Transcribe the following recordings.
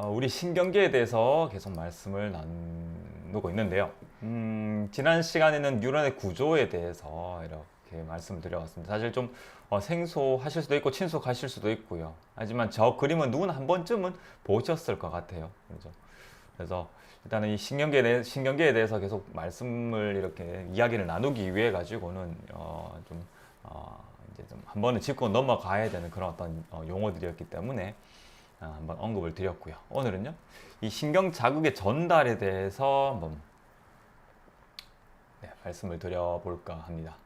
우리 신경계에 대해서 계속 말씀을 나누고 있는데요. 지난 시간에는 뉴런의 구조에 대해서 이렇게 말씀을 드려왔습니다. 사실 좀 생소하실 수도 있고 친숙하실 수도 있고요. 하지만 저 그림은 누구나 한 번쯤은 보셨을 것 같아요. 그죠? 그래서 일단은 이 신경계에 대해서 계속 말씀을 이렇게 이야기를 나누기 위해 가지고는 이제 좀 한 번은 짚고 넘어가야 되는 그런 어떤 용어들이었기 때문에 한번 언급을 드렸고요. 오늘은요, 이 신경 자극의 전달에 대해서 한번 말씀을 드려볼까 합니다.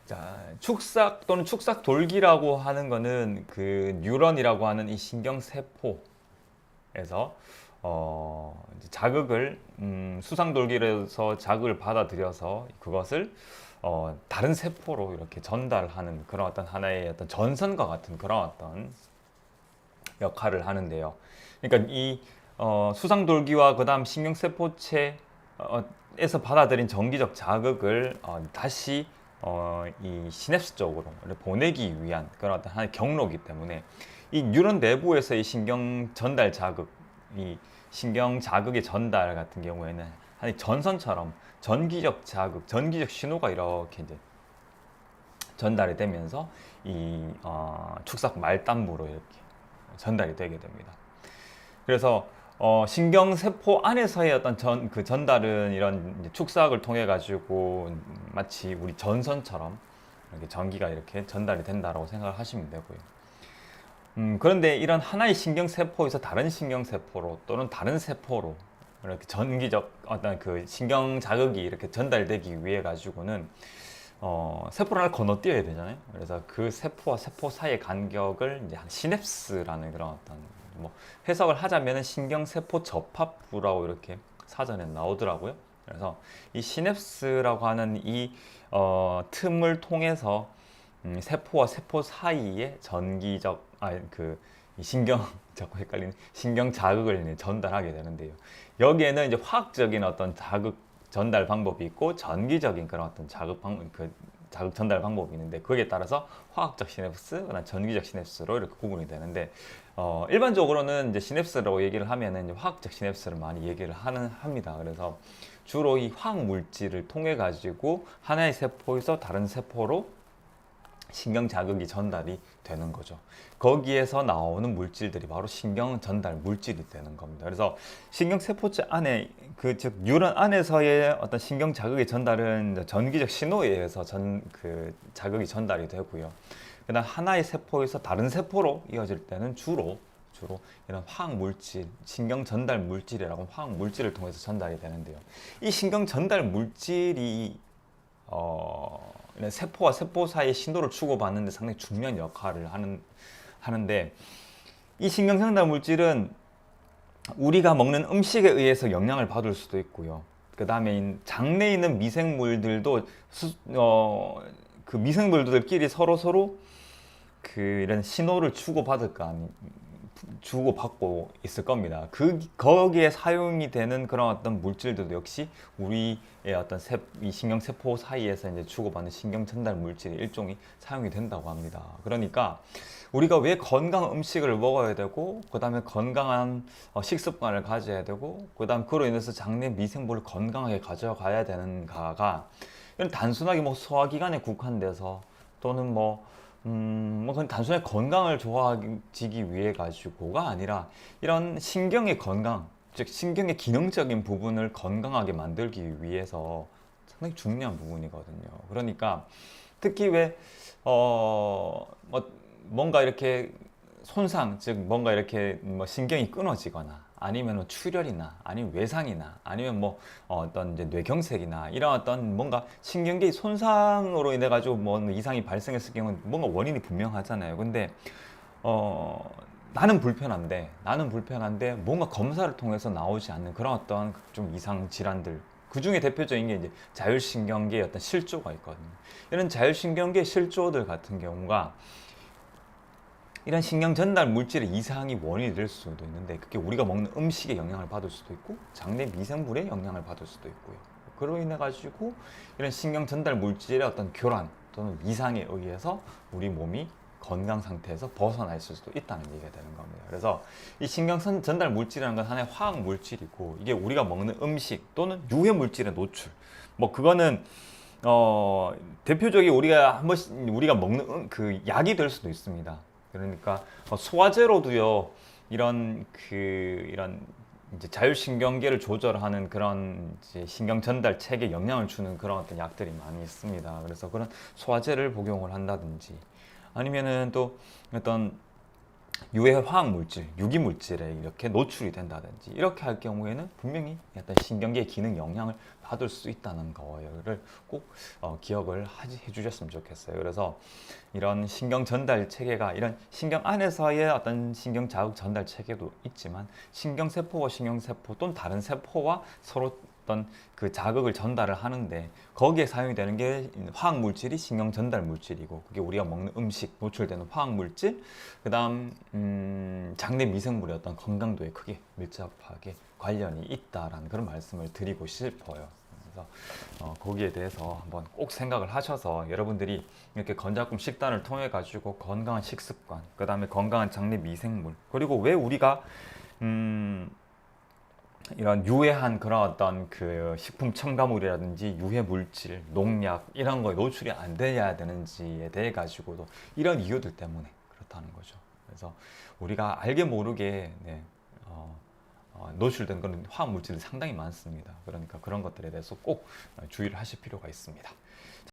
자, 축삭 또는 축삭 돌기라고 하는 거는 그 뉴런이라고 하는 이 신경 세포에서 이제 자극을 수상 돌기에서 자극을 받아들여서 그것을 다른 세포로 이렇게 전달하는 그런 어떤 하나의 어떤 전선과 같은 그런 어떤 역할을 하는데요. 그러니까 이 수상돌기와 그다음 신경세포체에서 받아들인 전기적 자극을 다시 이 시냅스 쪽으로 보내기 위한 그런 어떤 하나의 경로이기 때문에 이 뉴런 내부에서 이 신경 전달 자극, 이 신경 자극의 전달 같은 경우에는 한 전선처럼 전기적 자극, 전기적 신호가 이렇게 이제 전달이 되면서 이 축삭 말단부로 이렇게 전달이 되게 됩니다. 그래서 신경세포 안에서의 어떤 그 전달은 이런 축삭을 통해 가지고 마치 우리 전선처럼 이렇게 전기가 이렇게 전달이 된다라고 생각을 하시면 되고요. 그런데 이런 하나의 신경세포에서 다른 신경세포로 또는 다른 세포로 이렇게 전기적 어떤 그 신경 자극이 이렇게 전달되기 위해 가지고는 세포를 하나 건너뛰어야 되잖아요. 그래서 그 세포와 세포 사이의 간격을 이제 시냅스라는 그런 어떤 뭐 해석을 하자면은 신경세포 접합부라고 이렇게 사전에 나오더라고요. 그래서 이 시냅스라고 하는 이 틈을 통해서 세포와 세포 사이에 전기적 그 신경 자꾸 헷갈리는 신경 자극을 전달하게 되는데요. 여기에는 이제 화학적인 어떤 자극 전달 방법이 있고 전기적인 그런 어떤 자극 전달 방법이 있는데 거기에 따라서 화학적 시냅스, 그다음 전기적 시냅스로 이렇게 구분이 되는데 일반적으로는 이제 시냅스라고 얘기를 하면은 이제 화학적 시냅스를 많이 얘기를 합니다. 그래서 주로 이 화학 물질을 통해 가지고 하나의 세포에서 다른 세포로 신경 자극이 전달이 되는 거죠. 거기에서 나오는 물질들이 바로 신경 전달 물질이 되는 겁니다. 그래서 신경 세포체 안에 즉 뉴런 안에서의 어떤 신경 자극의 전달은 전기적 신호에 의해서 그 자극이 전달이 되고요. 그다음 하나의 세포에서 다른 세포로 이어질 때는 주로 이런 화학 물질, 신경 전달 물질이라고 화학 물질을 통해서 전달이 되는데요. 이 신경 전달 물질이 세포와 세포 사이의 신호를 주고받는 데 상당히 중요한 역할을 하는데 이 신경 전달 물질은 우리가 먹는 음식에 의해서 영향을 받을 수도 있고요. 그 다음에 장내에 있는 미생물들도 그 미생물들끼리 서로 이런 신호를 주고받고 있을 겁니다. 거기에 사용이 되는 그런 어떤 물질들도 역시 우리의 어떤 이 신경세포 사이에서 이제 주고받는 신경 전달 물질의 일종이 사용이 된다고 합니다. 그러니까 우리가 왜 건강한 음식을 먹어야 되고, 그 다음에 건강한 식습관을 가져야 되고, 그 다음 그로 인해서 장내 미생물을 건강하게 가져가야 되는가가 이런 단순하게 뭐 소화기관에 국한돼서 또는 그건 단순히 건강을 좋아지기 위해 가지고가 아니라 이런 신경의 건강, 즉 신경의 기능적인 부분을 건강하게 만들기 위해서 상당히 중요한 부분이거든요. 그러니까 특히 왜 뭔가 이렇게 손상, 즉 뭔가 이렇게 신경이 끊어지거나 아니면 출혈이나 아니면 외상이나 아니면 어떤 이제 뇌경색이나 이런 어떤 뭔가 신경계의 손상으로 인해 가지고 이상이 발생했을 경우는 뭔가 원인이 분명하잖아요. 근데 나는 불편한데 뭔가 검사를 통해서 나오지 않는 그런 어떤 좀 이상 질환들, 그 중에 대표적인 게 이제 자율신경계의 어떤 실조가 있거든요. 이런 자율신경계 실조들 같은 경우가 이런 신경 전달 물질의 이상이 원인이 될 수도 있는데 그게 우리가 먹는 음식에 영향을 받을 수도 있고 장내 미생물에 영향을 받을 수도 있고요. 그로 인해 가지고 이런 신경 전달 물질의 어떤 교란 또는 이상에 의해서 우리 몸이 건강 상태에서 벗어나 있을 수도 있다는 얘기가 되는 겁니다. 그래서 이 신경 전달 물질이라는 건 하나의 화학 물질이고 이게 우리가 먹는 음식 또는 유해 물질의 노출. 뭐 그거는 대표적인 우리가 한 번씩 우리가 먹는 그 약이 될 수도 있습니다. 그러니까 소화제로도요 이런 이제 자율신경계를 조절하는 그런 이제 신경 전달 체계에 영향을 주는 그런 어떤 약들이 많이 있습니다. 그래서 그런 소화제를 복용을 한다든지 아니면은 또 어떤 유해 화학 물질, 유기 물질에 이렇게 노출이 된다든지 이렇게 할 경우에는 분명히 어떤 신경계 기능 영향을 받을 수 있다는 거를 꼭 기억을 해주셨으면 좋겠어요. 그래서 이런 신경 전달 체계가 이런 신경 안에서의 어떤 신경 자극 전달 체계도 있지만 신경세포와 신경세포 또는 다른 세포와 서로 어떤 그 자극을 전달을 하는데 거기에 사용이 되는 게 화학 물질이 신경 전달 물질이고 그게 우리가 먹는 음식 노출되는 화학 물질 그다음 장내 미생물의 어떤 건강도에 크게 밀접하게 관련이 있다라는 그런 말씀을 드리고 싶어요. 그래서 거기에 대해서 한번 꼭 생각을 하셔서 여러분들이 이렇게 건강식 식단을 통해 가지고 건강한 식습관, 그 다음에 건강한 장내 미생물, 그리고 왜 우리가 이런 유해한 그런 어떤 그 식품 첨가물이라든지 유해 물질, 농약 이런 거에 노출이 안 돼야 되는지에 대해 가지고도 이런 이유들 때문에 그렇다는 거죠. 그래서 우리가 알게 모르게 노출된 그런 화학 물질이 상당히 많습니다. 그러니까 그런 것들에 대해서 꼭 주의를 하실 필요가 있습니다.